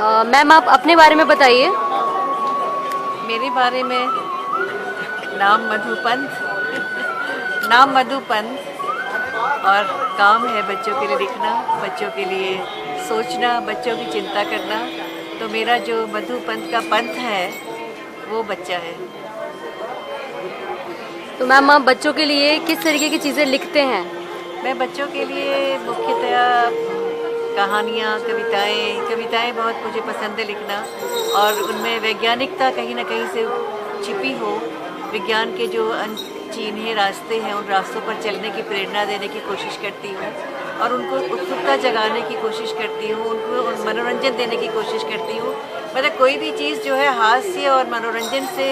Ma'am आप अपने बारे में बताइए। मेरे बारे में नाम मधुपंत और काम है बच्चों के लिए लिखना, बच्चों के लिए सोचना, बच्चों की चिंता करना। तो मेरा जो मधुपंत का पंथ है वो बच्चा है। तो मैम आप बच्चों के लिए किस तरीके की चीज़ें लिखते हैं? मैं बच्चों के लिए मुख्यतया कहानियाँ, कविताएं बहुत मुझे पसंद है लिखना, और उनमें वैज्ञानिकता कहीं ना कहीं से छिपी हो। विज्ञान के जो अनचिन्हे रास्ते हैं, उन रास्तों पर चलने की प्रेरणा देने की कोशिश करती हूँ, और उनको उत्सुकता जगाने की कोशिश करती हूँ, उनको मनोरंजन देने की कोशिश करती हूँ। मतलब कोई भी चीज़ जो है हास्य और मनोरंजन से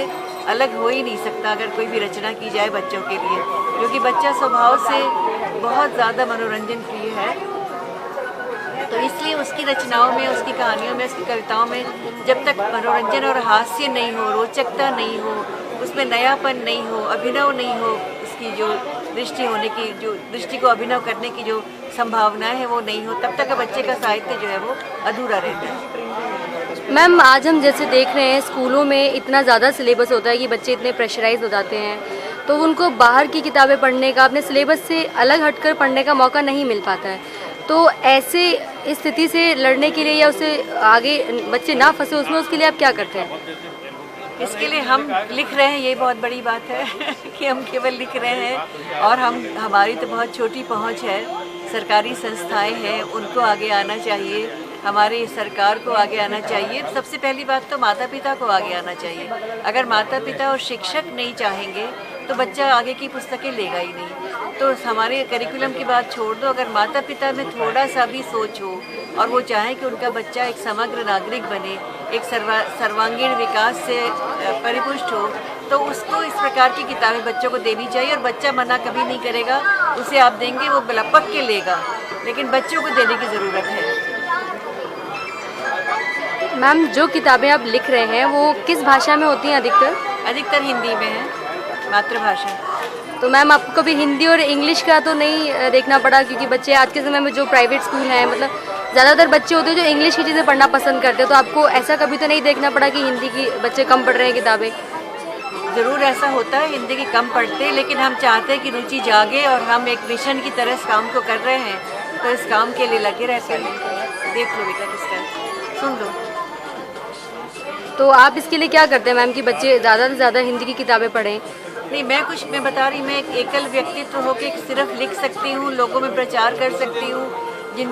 अलग हो ही नहीं सकता अगर कोई भी रचना की जाए बच्चों के लिए, क्योंकि बच्चा स्वभाव से बहुत ज़्यादा मनोरंजन प्रिय है। तो इसलिए उसकी रचनाओं में, उसकी कहानियों में, उसकी कविताओं में जब तक मनोरंजन और हास्य नहीं हो, रोचकता नहीं हो, उसमें नयापन नहीं हो, अभिनव नहीं हो, उसकी जो दृष्टि होने की, जो दृष्टि को अभिनव करने की जो संभावनाएं है वो नहीं हो, तब तक बच्चे का साहित्य जो है वो अधूरा रहता है। मैम आज हम जैसे देख रहे हैं स्कूलों में इतना ज़्यादा सिलेबस होता है कि बच्चे इतने प्रेशराइज हो जाते हैं, तो उनको बाहर की किताबें पढ़ने का, अपने सिलेबस से अलग हटकर पढ़ने का मौका नहीं मिल पाता है। तो ऐसे स्थिति से लड़ने के लिए या उसे आगे बच्चे ना फंसे उसमें, उसके लिए आप क्या करते हैं? इसके लिए हम लिख रहे हैं, ये बहुत बड़ी बात है कि हम केवल लिख रहे हैं, और हमारी तो बहुत छोटी पहुंच है। सरकारी संस्थाएं हैं, उनको आगे आना चाहिए, हमारी सरकार को आगे आना चाहिए। सबसे पहली बात तो माता पिता को आगे आना चाहिए। अगर माता पिता और शिक्षक नहीं चाहेंगे तो बच्चा आगे की पुस्तकें लेगा ही नहीं। तो हमारे करिकुलम की बात छोड़ दो, अगर माता पिता में थोड़ा सा भी सोच हो और वो चाहें कि उनका बच्चा एक समग्र नागरिक बने, एक सर्वांगीण विकास से परिपुष्ट हो, तो उसको इस प्रकार की किताबें बच्चों को देनी चाहिए। और बच्चा मना कभी नहीं करेगा, उसे आप देंगे वो लपक के लेगा, लेकिन बच्चों को देने की ज़रूरत है। मैम जो किताबें आप लिख रहे हैं वो किस भाषा में होती हैं अधिकतर? अधिकतर हिंदी में है, मातृभाषा। तो मैम आपको कभी हिंदी और इंग्लिश का तो नहीं देखना पड़ा, क्योंकि बच्चे आज के समय में जो प्राइवेट स्कूल हैं, मतलब ज़्यादातर बच्चे होते हैं जो इंग्लिश की चीज़ें पढ़ना पसंद करते हैं, तो आपको ऐसा कभी तो नहीं देखना पड़ा कि हिंदी की बच्चे कम पढ़ रहे हैं किताबें? ज़रूर ऐसा होता है, हिंदी की कम पढ़ते हैं, लेकिन हम चाहते हैं कि रुचि जागे, और हम एक मिशन की तरह इस काम को कर रहे हैं, तो इस काम के लिए लगे रहते हैं। देख लो बेटा किसका, सुन लो। तो आप इसके लिए क्या करते हैं मैम कि बच्चे ज़्यादा से ज़्यादा हिंदी की किताबें पढ़ें? नहीं, मैं बता रही, मैं एक एकल व्यक्तित्व होकर सिर्फ लिख सकती हूँ, लोगों में प्रचार कर सकती हूँ,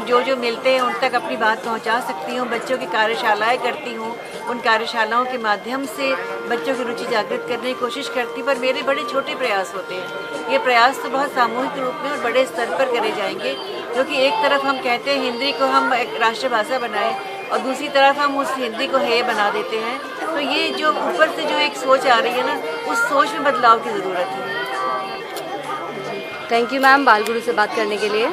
जो मिलते हैं उन तक अपनी बात पहुँचा सकती हूँ, बच्चों की कार्यशालाएँ करती हूँ, उन कार्यशालाओं के माध्यम से बच्चों की रुचि जागृत करने की कोशिश करती हूँ। पर मेरे बड़े छोटे प्रयास होते हैं, ये प्रयास तो बहुत सामूहिक रूप में और बड़े स्तर पर करे जाएंगे, क्योंकि एक तरफ हम कहते हैं हिंदी को हम एक राष्ट्रभाषा बनाएं, और दूसरी तरफ हम उस हिंदी को हेय बना देते हैं। तो ये जो ऊपर से जो एक सोच आ रही है ना, उस सोच में बदलाव की ज़रूरत है। थैंक यू मैम बालगुरु से बात करने के लिए।